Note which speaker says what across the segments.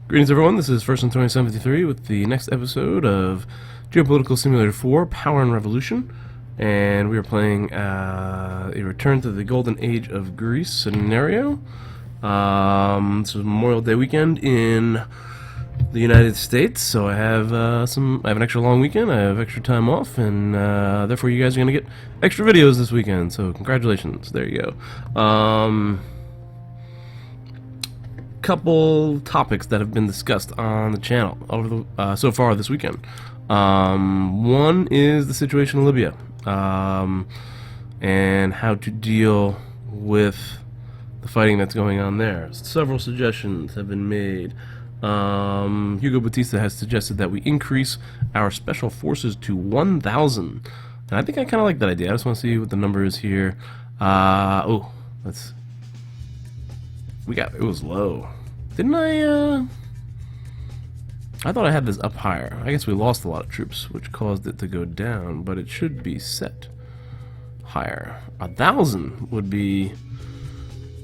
Speaker 1: Greetings everyone, this is First in 2073 with the next episode of Geopolitical Simulator 4, Power and Revolution. And we are playing a Return to the Golden Age of Greece scenario. This is Memorial Day weekend in the United States, so I have an extra long weekend, I have extra time off, and therefore you guys are going to get extra videos this weekend, so congratulations, there you go. Couple topics that have been discussed on the channel over the so far this weekend. One is the situation in Libya, and how to deal with the fighting that's going on there. Several suggestions have been made. Hugo Batista has suggested that we increase our special forces to 1,000, and I think I kind of like that idea. I just want to see what the number is here. It was low. Didn't I thought I had this up higher. I guess we lost a lot of troops, which caused it to go down, but it should be set higher. 1,000 would be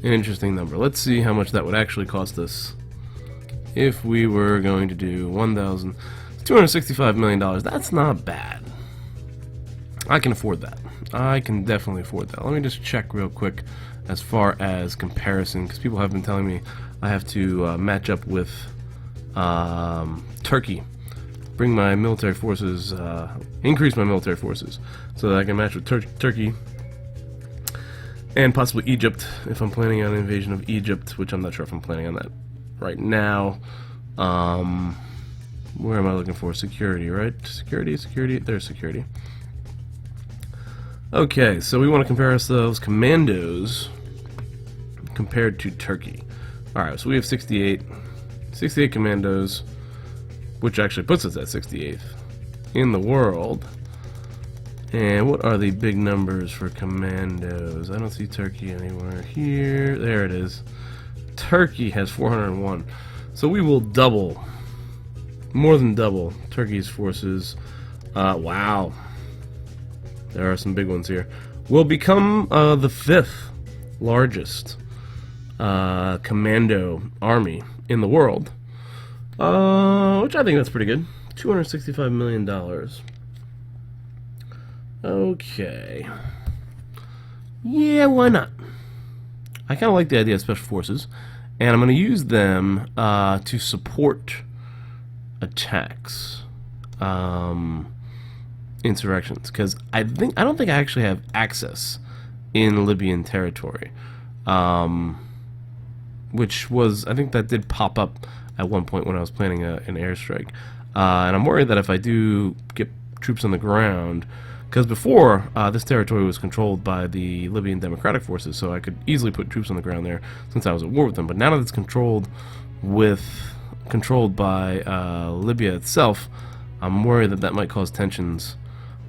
Speaker 1: an interesting number. Let's see how much that would actually cost us if we were going to do 1,000. $265 million. That's not bad. I can afford that. I can definitely afford that. Let me just check real quick as far as comparison, because people have been telling me I have to match up with Turkey, bring my military forces, increase my military forces so that I can match with Turkey and possibly Egypt if I'm planning on an invasion of Egypt, which I'm not sure if I'm planning on that right now. Where am I looking for? Security, right? Security, there's security. Okay, so we want to compare ourselves commandos compared to Turkey. Alright, so we have 68 commandos, which actually puts us at 68th in the world. And what are the big numbers for commandos? I don't see Turkey anywhere here. There it is. Turkey has 401. So we will double, more than double, Turkey's forces. Wow. There are some big ones here. We'll become the 5th largest commando army in the world, which I think that's pretty good. $265 million. Okay. Yeah, why not? I kind of like the idea of special forces, and I'm going to use them to support attacks. Insurrections, because I don't think I actually have access in Libyan territory, which was, I think that did pop up at one point when I was planning an airstrike, and I'm worried that if I do get troops on the ground, because before this territory was controlled by the Libyan Democratic Forces, so I could easily put troops on the ground there since I was at war with them, but now that it's controlled by Libya itself, I'm worried that that might cause tensions.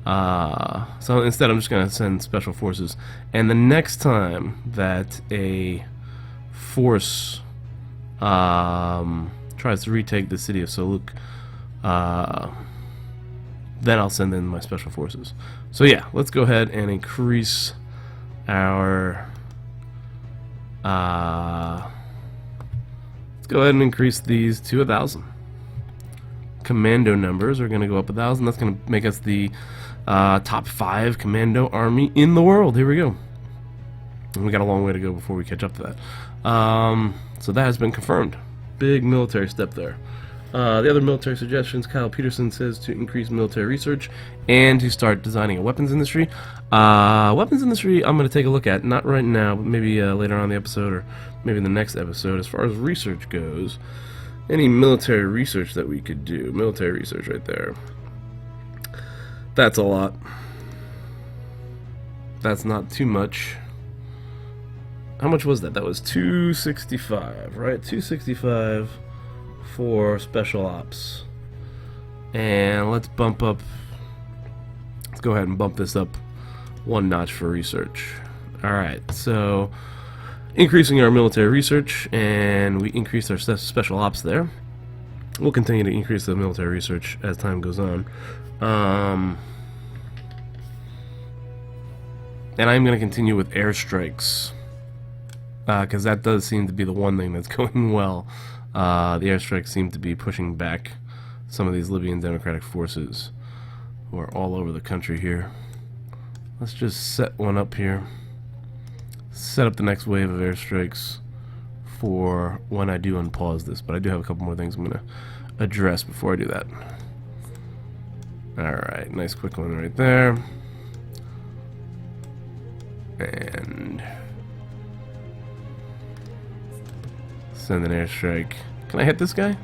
Speaker 1: So instead I'm just going to send special forces, and the next time that a force tries to retake the city of Soluk, then I'll send in my special forces. So yeah, let's go ahead and increase our let's go ahead and increase these to 1,000. Commando numbers are going to go up 1,000. That's going to make us the top 5 commando army in the world. Here we go. And we got a long way to go before we catch up to that. So that has been confirmed. Big military step there. The other military suggestions, Kyle Peterson says to increase military research and to start designing a weapons industry. Weapons industry I'm going to take a look at, not right now, but maybe later on in the episode, or maybe in the next episode. As far as research goes, any military research that we could do. Military research right there. That's a lot. That's not too much. How much was that? That was 265, right? 265 for special ops. And let's bump up. Let's go ahead and bump this up one notch for research. Alright, so increasing our military research, and we increased our special ops there. We'll continue to increase the military research as time goes on. And I'm going to continue with airstrikes, because that does seem to be the one thing that's going well. The airstrikes seem to be pushing back some of these Libyan democratic forces who are all over the country here. Let's just set one up here. Set up the next wave of airstrikes for when I do unpause this, but I do have a couple more things I'm going to address before I do that. Alright, nice quick one right there. And send an airstrike. Can I hit this guy?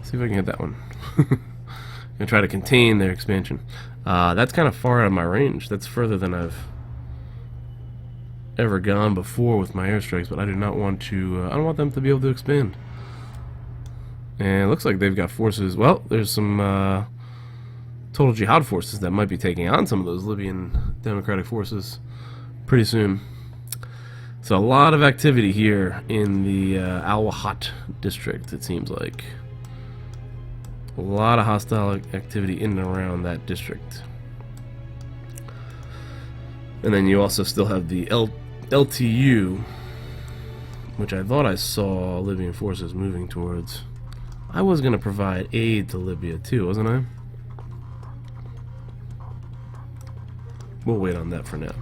Speaker 1: See if I can hit that one. Gonna try to contain their expansion. That's kind of far out of my range. That's further than I've ever gone before with my airstrikes, but I do not want to. I don't want them to be able to expand. And it looks like they've got forces. Well, there's some total jihad forces that might be taking on some of those Libyan democratic forces pretty soon. So a lot of activity here in the Al-Wahat district, it seems like. A lot of hostile activity in and around that district. And then you also still have the LTU, which I thought I saw Libyan forces moving towards. I was going to provide aid to Libya too, wasn't I? We'll wait on that for now.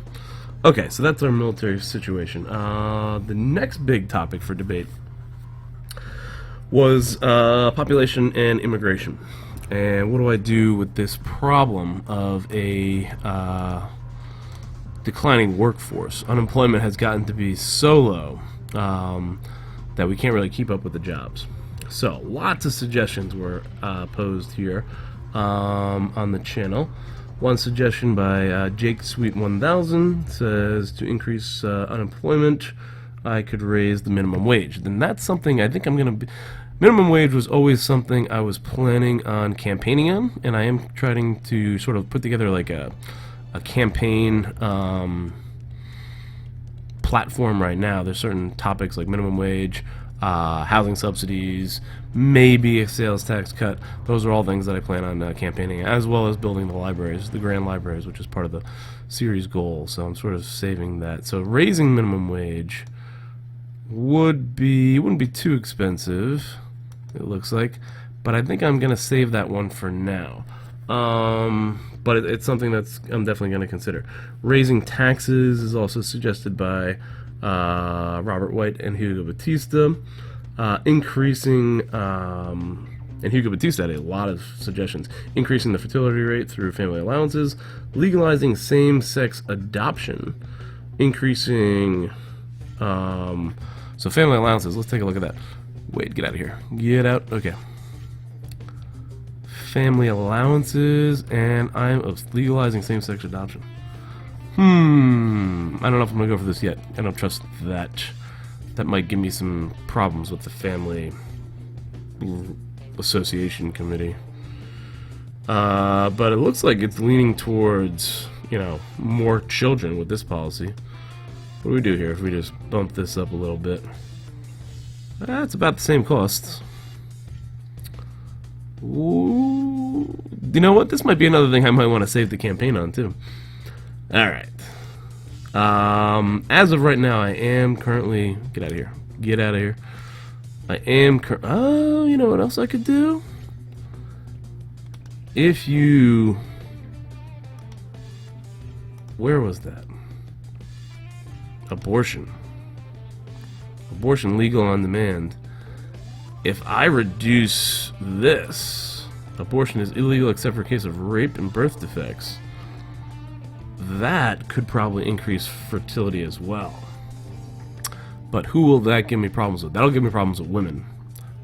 Speaker 1: Okay, so that's our military situation. The next big topic for debate was population and immigration. And what do I do with this problem of a declining workforce? Unemployment has gotten to be so low that we can't really keep up with the jobs. So lots of suggestions were posed here on the channel. One suggestion by Jake Sweet 1000 says to increase unemployment, I could raise the minimum wage. Then that's something I think I'm going to be. Minimum wage was always something I was planning on campaigning on, and I am trying to sort of put together like a campaign platform right now. There's certain topics like minimum wage, housing subsidies, maybe a sales tax cut. Those are all things that I plan on campaigning, as well as building the libraries, the grand libraries, which is part of the series goal. So I'm sort of saving that. So raising minimum wage wouldn't be too expensive, it looks like, but I think I'm gonna save that one for now. But it's something that's I'm definitely gonna consider. Raising taxes is also suggested by Robert White and Hugo Batista. Increasing, and Hugo Batista had a lot of suggestions. Increasing the fertility rate through family allowances, legalizing same-sex adoption, increasing, so family allowances, let's take a look at that. Wait, get out of here. Get out, okay. Family allowances, and I'm legalizing same-sex adoption. I don't know if I'm gonna go for this yet. I don't trust that. That might give me some problems with the family association committee. But it looks like it's leaning towards, you know, more children with this policy. What do we do here if we just bump this up a little bit? It's about the same cost. Ooh, you know what? This might be another thing I might want to save the campaign on too. Alright. As of right now, I am currently... Get out of here. Get out of here. I am... Oh, you know what else I could do? If you... Where was that? Abortion. Abortion legal on demand. If I reduce this, abortion is illegal except for case of rape and birth defects. That could probably increase fertility as well. But who will that give me problems with? That'll give me problems with women.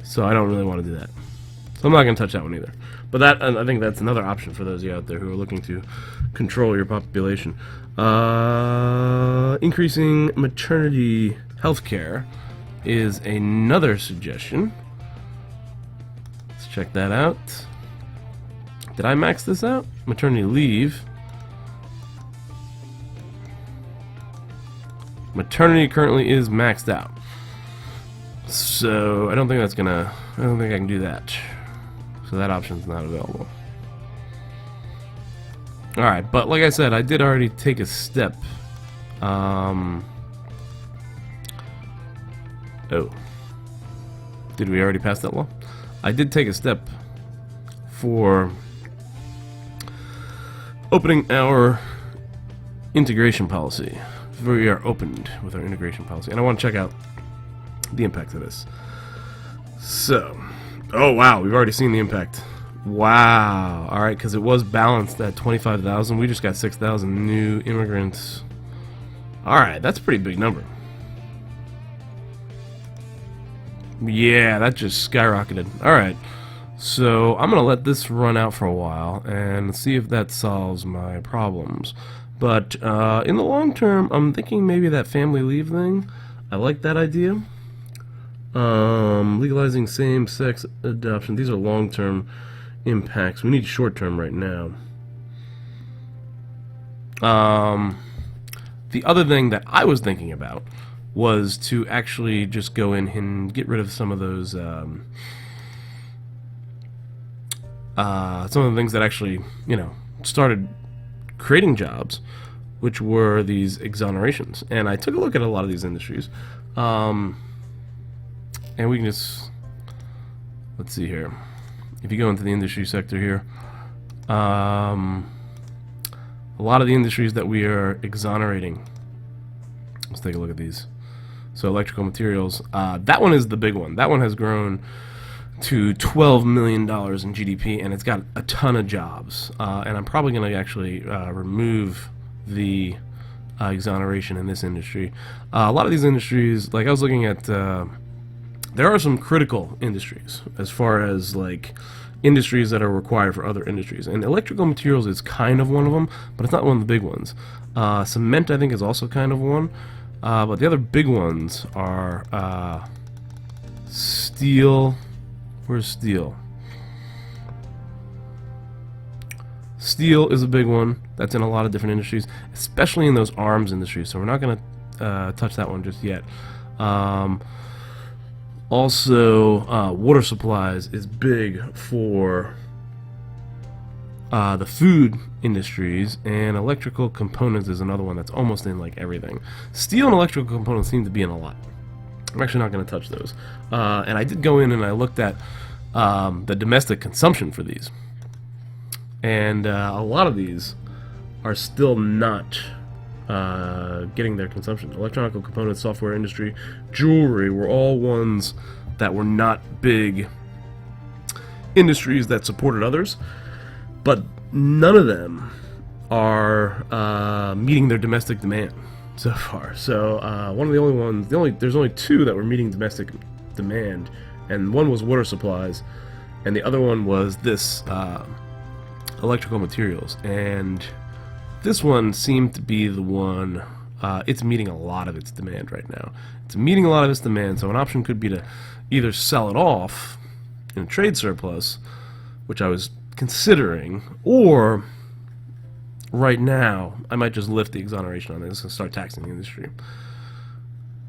Speaker 1: So I don't really want to do that. So I'm not going to touch that one either. But that, I think that's another option for those of you out there who are looking to control your population. Increasing maternity health care is another suggestion. Let's check that out. Did I max this out? Maternity leave. Maternity currently is maxed out. So I don't think I can do that. So that option's not available. Alright, but like I said, I did already take a step. Oh. Did we already pass that law? I did take a step for opening our integration policy. We are opened with our integration policy, and I want to check out the impact of this. So, oh wow, we've already seen the impact. Wow. All right, because it was balanced at 25,000. We just got 6,000 new immigrants. All right, that's a pretty big number. Yeah, that just skyrocketed. All right, so I'm gonna let this run out for a while and see if that solves my problems. But in the long term, I'm thinking maybe that family leave thing. I like that idea. Legalizing same-sex adoption. These are long-term impacts. We need short-term right now. The other thing that I was thinking about was to actually just go in and get rid of some of those, some of the things that actually, you know, started creating jobs, which were these exonerations. And I took a look at a lot of these industries, and we can just, let's see here. If you go into the industry sector here, a lot of the industries that we are exonerating, let's take a look at these. So electrical materials, that one is the big one. That one has grown to $12 million in GDP, and it's got a ton of jobs. And I'm probably going to actually remove the exoneration in this industry. A lot of these industries, like I was looking at, there are some critical industries as far as like industries that are required for other industries, and electrical materials is kind of one of them, but it's not one of the big ones. Cement, I think, is also kind of one, but the other big ones are steel. Where's steel? Steel is a big one. That's in a lot of different industries, especially in those arms industries, so we're not going to touch that one just yet. Also, water supplies is big for the food industries, and electrical components is another one that's almost in like everything. Steel and electrical components seem to be in a lot. I'm actually not going to touch those. And I did go in and I looked at the domestic consumption for these. And a lot of these are still not getting their consumption. Electronic components, software industry, jewelry were all ones that were not big industries that supported others, but none of them are meeting their domestic demand so far. So one of the only ones, there's only two that were meeting domestic demand, and one was water supplies, and the other one was this electrical materials. And this one seemed to be the one, it's meeting a lot of its demand right now. It's meeting a lot of its demand, so an option could be to either sell it off in a trade surplus, which I was considering, or right now I might just lift the exoneration on this and start taxing the industry.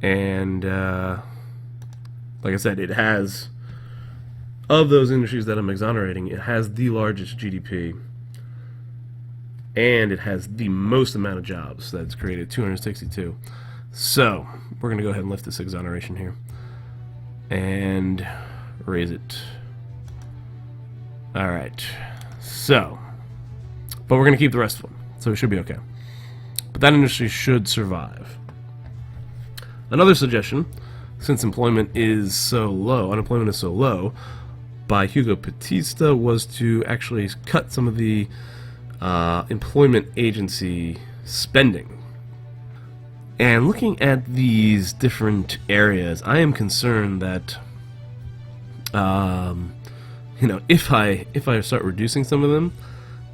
Speaker 1: And like I said, it has, of those industries that I'm exonerating, it has the largest GDP, and it has the most amount of jobs that's created, 262. So we're going to go ahead and lift this exoneration here and raise it. Alright, so, but we're going to keep the rest of them, so it should be okay. But that industry should survive. Another suggestion, since unemployment is so low, by Hugo Batista, was to actually cut some of the employment agency spending. And looking at these different areas, I am concerned that you know, if I start reducing some of them,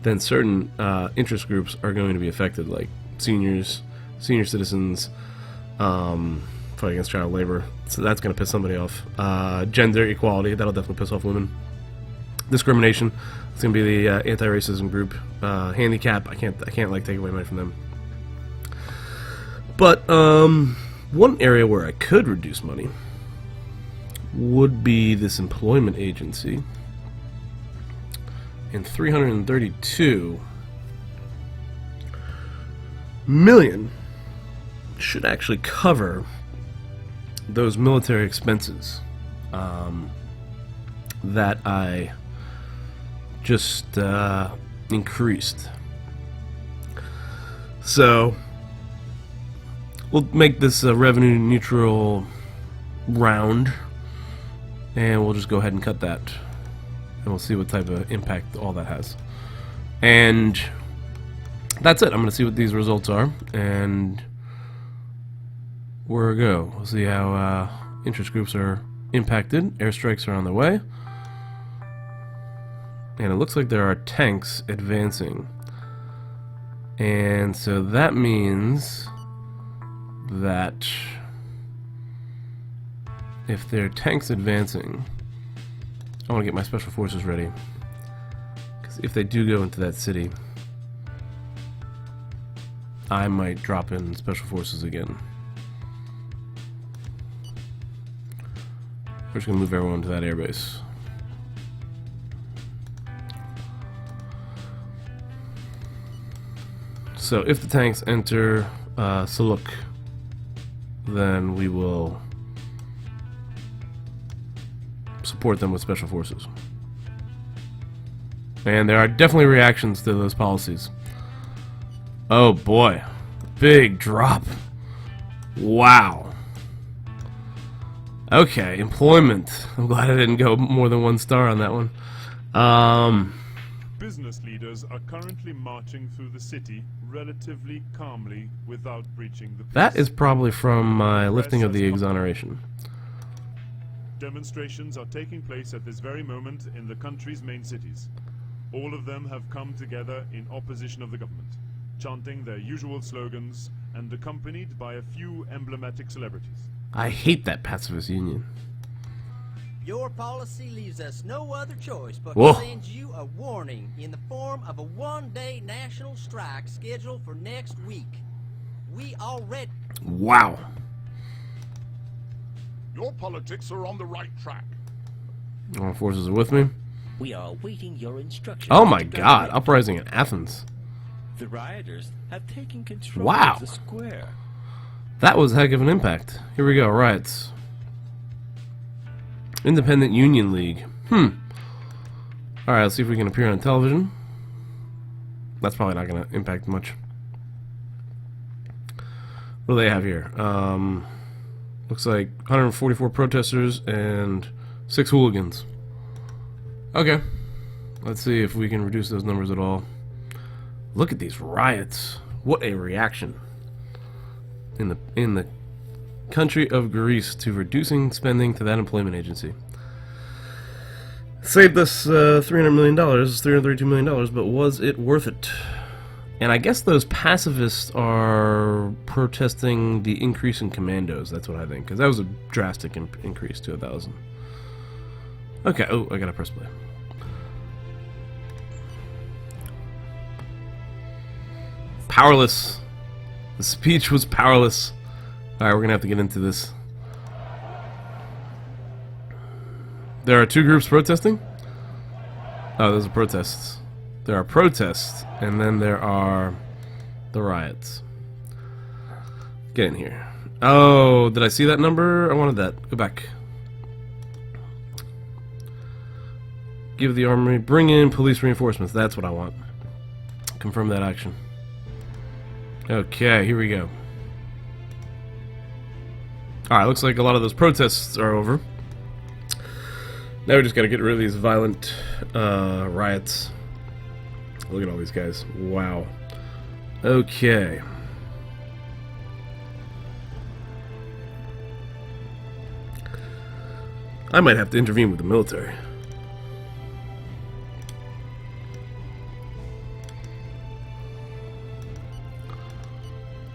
Speaker 1: then certain interest groups are going to be affected, like seniors, senior citizens, fight against child labor. So that's going to piss somebody off. Gender equality, that'll definitely piss off women. Discrimination, it's going to be the anti-racism group. Handicap, I can't like take away money from them. But one area where I could reduce money would be this employment agency. And 332 million should actually cover those military expenses that I just increased. So we'll make this a revenue neutral round, and we'll just go ahead and cut that, and we'll see what type of impact all that has. And that's it. I'm going to see what these results are, and we'll go. We'll see how interest groups are impacted. Airstrikes are on their way, and it looks like there are tanks advancing, and so that means that if there are tanks advancing, I want to get my special forces ready, because if they do go into that city, I might drop in special forces again. We're just going to move everyone to that airbase. So if the tanks enter Saluk, then we will support them with special forces. And there are definitely reactions to those policies. Oh boy, big drop. Wow. Okay, employment. I'm glad I didn't go more than 1 star on that one.
Speaker 2: Business leaders are currently marching through the city relatively calmly without breaching the peace.
Speaker 1: That is probably from my lifting of the exoneration.
Speaker 2: Demonstrations are taking place at this very moment in the country's main cities. All of them have come together in opposition of the government, chanting their usual slogans and accompanied by a few emblematic celebrities.
Speaker 1: I hate that pacifist union.
Speaker 3: Your policy leaves us no other choice but
Speaker 1: Whoa.
Speaker 3: to send you a warning in the form of a 1-day national strike scheduled for next week. We already...
Speaker 1: Wow.
Speaker 4: Your politics are on the right track.
Speaker 1: All forces are with me.
Speaker 5: We are awaiting your instructions.
Speaker 1: Oh my god, uprising in Athens.
Speaker 5: The rioters have taken control
Speaker 1: Wow.
Speaker 5: of the square.
Speaker 1: That was a heck of an impact. Here we go, riots. Independent Union League. Alright, let's see if we can appear on television. That's probably not going to impact much. What do they have here? Looks like 144 protesters and 6 hooligans. Okay. Let's see if we can reduce those numbers at all. Look at these riots. What a reaction. In the country of Greece to reducing spending to that employment agency. Saved us $300 million, $332 million, but was it worth it? And I guess those pacifists are protesting the increase in commandos. That's what I think, because that was a drastic increase to 1,000. Okay, oh, I gotta press play. Powerless. The speech was powerless. Alright, we're gonna have to get into this. There are 2 groups protesting? Oh, those are protests. There are protests, and then there are the riots. Get in here. Oh, did I see that number? I wanted that. Go back. Give the armory. Bring in police reinforcements. That's what I want. Confirm that action. Okay, here we go. Alright, looks like a lot of those protests are over. Now we just gotta get rid of these violent riots. Look at all these guys. Wow. Okay. I might have to intervene with the military.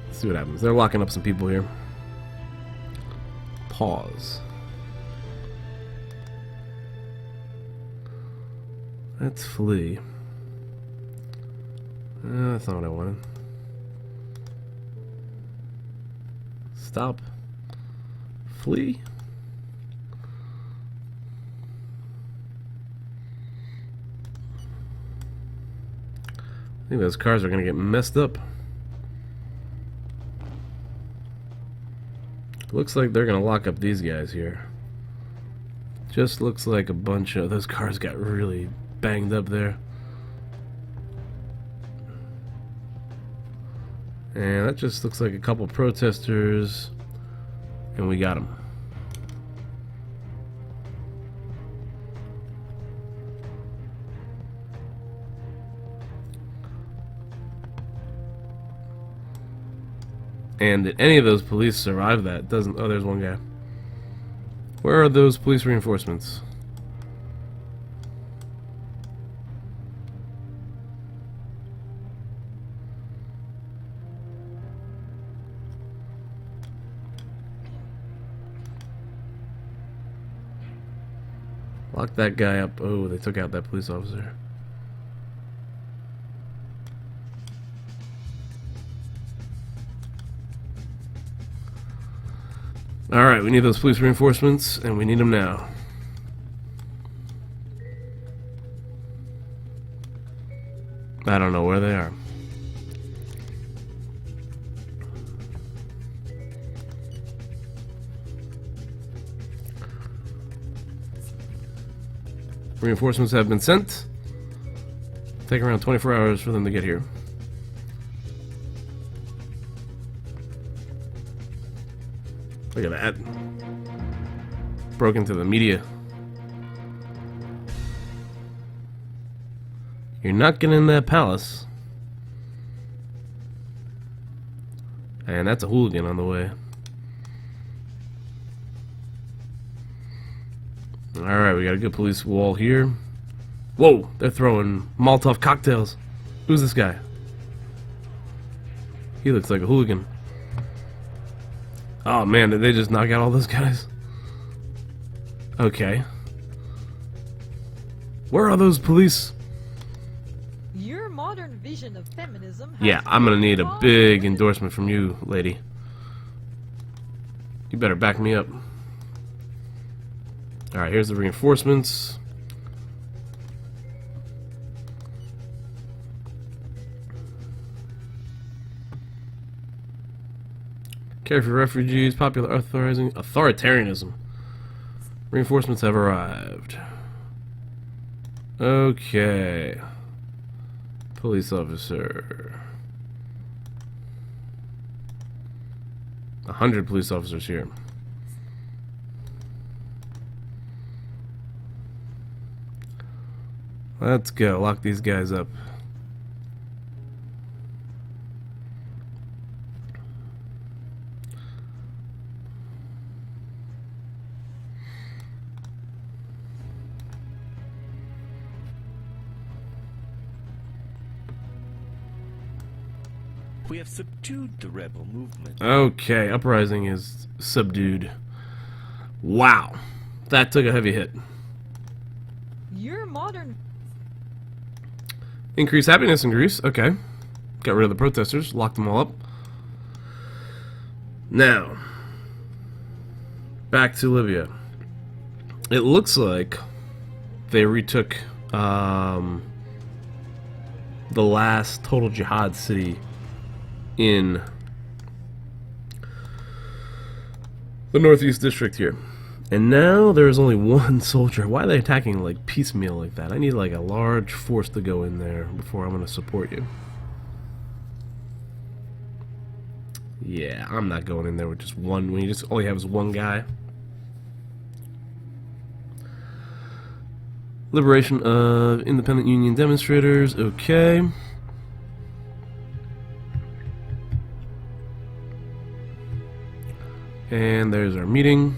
Speaker 1: Let's see what happens. They're locking up some people here. Pause. Let's flee. That's not what I wanted. Stop. Flee. I think those cars are gonna get messed up. Looks like they're gonna lock up these guys here. Just looks like a bunch of those cars got really banged up there. And that just looks like a couple protesters, and we got them. And did any of those police survive that? Doesn't. Oh, there's one guy. Where are those police reinforcements? Lock that guy up. Oh, they took out that police officer. Alright, we need those police reinforcements, and we need them now. I don't know where they are. Reinforcements have been sent. Take around 24 hours for them to get here. Look at that. Broke into the media. You're not getting in that palace. And that's a hooligan on the way. Alright, we got a good police wall here. Whoa, they're throwing Molotov cocktails. Who's this guy? He looks like a hooligan. Oh man, did they just knock out all those guys? Okay. Where are those police?
Speaker 6: Your modern vision of feminism has
Speaker 1: Yeah, I'm gonna need a big endorsement from you, lady. You better back me up. Alright, here's the reinforcements. Care for refugees, popular authoritarianism. Reinforcements have arrived. Okay. Police officer. 100 police officers here. Let's go. Lock these guys up.
Speaker 5: We have subdued the rebel movement.
Speaker 1: Okay, uprising is subdued. Wow. That took a heavy hit.
Speaker 6: Your modern
Speaker 1: Increase happiness in Greece. Okay. Got rid of the protesters. Locked them all up. Now, back to Libya. It looks like they retook the last total jihad city in the northeast district here. And now there is only one soldier. Why are they attacking like piecemeal like that? I need like a large force to go in there before I'm going to support you. Yeah, I'm not going in there with just one. When you just all you have is one guy. Liberation of independent union demonstrators. Okay. And there's our meeting.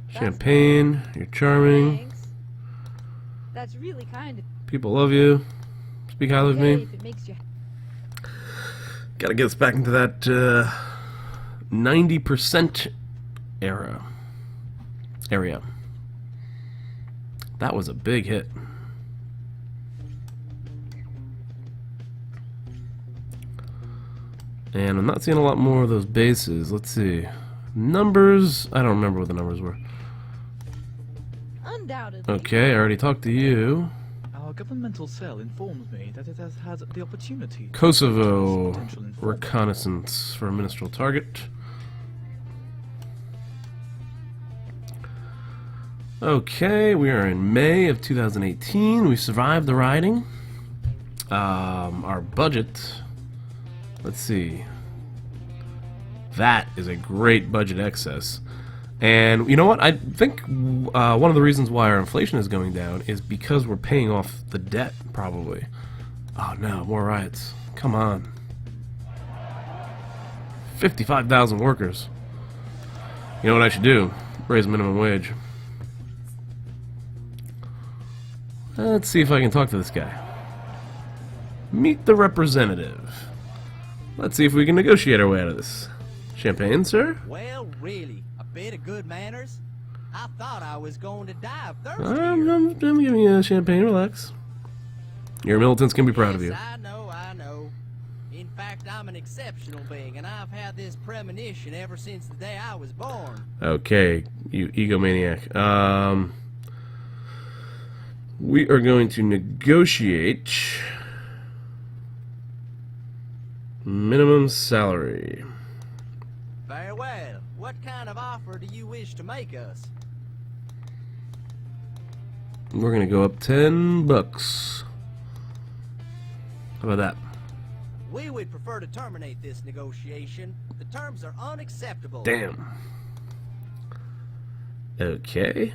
Speaker 1: Champagne, you're charming.
Speaker 6: Thanks. That's really kind of
Speaker 1: People love you. Speak highly of me.
Speaker 6: if it makes you
Speaker 1: Gotta get us back into that 90% area. That was a big hit. And I'm not seeing a lot more of those bases. Let's see. Numbers, I don't remember what the numbers were.
Speaker 6: undoubtedly.
Speaker 1: Okay, I already talked to you.
Speaker 7: Our governmental cell informs me that it has had the opportunity to
Speaker 1: Kosovo
Speaker 7: potential informants.
Speaker 1: reconnaissance for a ministerial target. Okay, we are in May of 2018. We survived the rioting. Our budget, let's see. That is a great budget excess. And you know what? I think one of the reasons why our inflation is going down is because we're paying off the debt, probably. Oh no, more riots. Come on. 55,000 workers. You know what I should do? Raise minimum wage. Let's see if I can talk to this guy. Meet the representative. Let's see if we can negotiate our way out of this. Champagne, sir?
Speaker 3: Well, really, a bit of good manners? I thought I was going to die of thirst
Speaker 1: I'm giving you a champagne, relax. Your militants can be proud of you.
Speaker 3: I know, I know. In fact, I'm an exceptional being, and I've had this premonition ever since the day I was born.
Speaker 1: Okay, you egomaniac. We are going to negotiate minimum salary.
Speaker 3: Very well. What kind of offer do you wish to make us?
Speaker 1: We're going to go up $10. How about that?
Speaker 3: We would prefer to terminate this negotiation. The terms are unacceptable.
Speaker 1: Damn. Okay.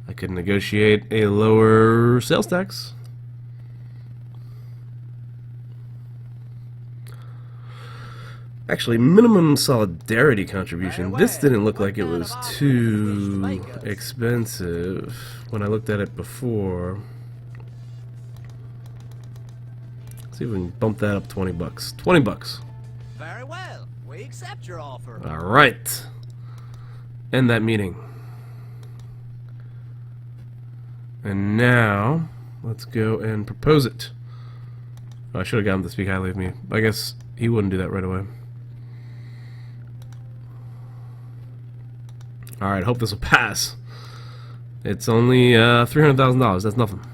Speaker 1: I could negotiate a lower sales tax. Actually, minimum solidarity contribution. This didn't look like it was too expensive when I looked at it before. Let's see if we can bump that up $20. $20.
Speaker 3: Very well. We accept your offer.
Speaker 1: All right. End that meeting. And now, let's go and propose it. Oh, I should have got him to speak highly of me. I guess he wouldn't do that right away. Alright, hope this will pass. It's only $300,000. That's nothing.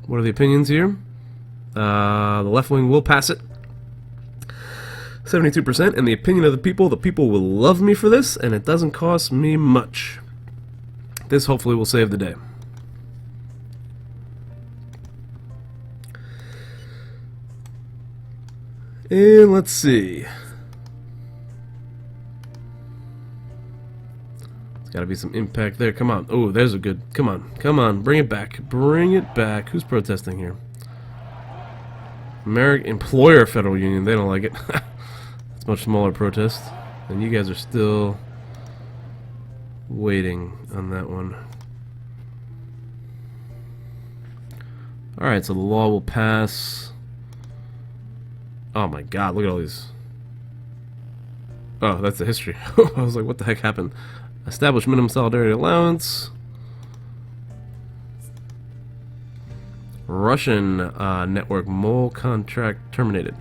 Speaker 1: What are the opinions here? The left wing will pass it. 72%. And the opinion of the people will love me for this, and it doesn't cost me much. This hopefully will save the day. And let's see. There's got to be some impact there. Come on. Oh, there's a good. Come on. Come on. Bring it back. Bring it back. Who's protesting here? American Employer Federal Union. They don't like it. It's a much smaller protest. And you guys are still waiting on that one. Alright, so the law will pass. Oh my god, look at all these. Oh, that's the history. I was like, what the heck happened? Establish minimum solidarity allowance. Russian network mole contract terminated.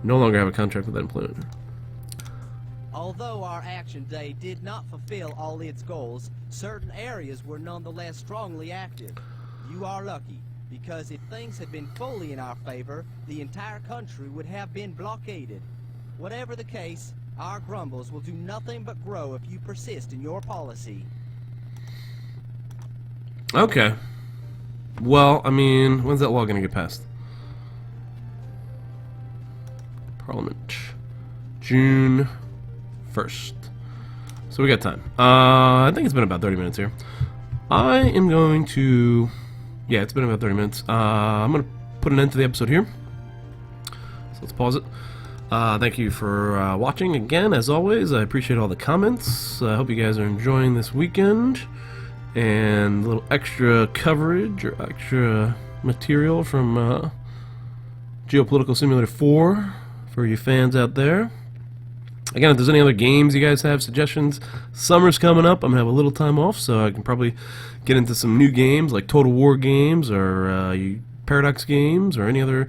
Speaker 1: No longer have a contract with that employment.
Speaker 3: Although our action day did not fulfill all its goals, certain areas were nonetheless strongly active. You are lucky, because if things had been fully in our favor, the entire country would have been blockaded. Whatever the case, our grumbles will do nothing but grow if you persist in your policy.
Speaker 1: Okay. Well, I mean, when's that law gonna get passed? Parliament. June 1st. So we got time. I think it's been about 30 minutes here. I am going to... Yeah, it's been about 30 minutes. I'm going to put an end to the episode here. So let's pause it. Thank you for watching again, as always. I appreciate all the comments. I hope you guys are enjoying this weekend. And a little extra coverage or extra material from Geopolitical Simulator 4 for you fans out there. Again, if there's any other games you guys have, suggestions, summer's coming up. I'm going to have a little time off, so I can probably get into some new games like Total War games or Paradox games or any other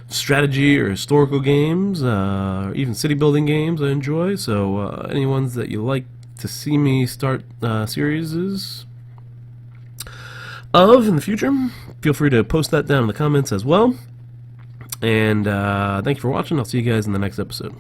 Speaker 1: strategy or historical games, or even city building games I enjoy. So any ones that you like to see me start series of in the future, feel free to post that down in the comments as well. And thank you for watching. I'll see you guys in the next episode.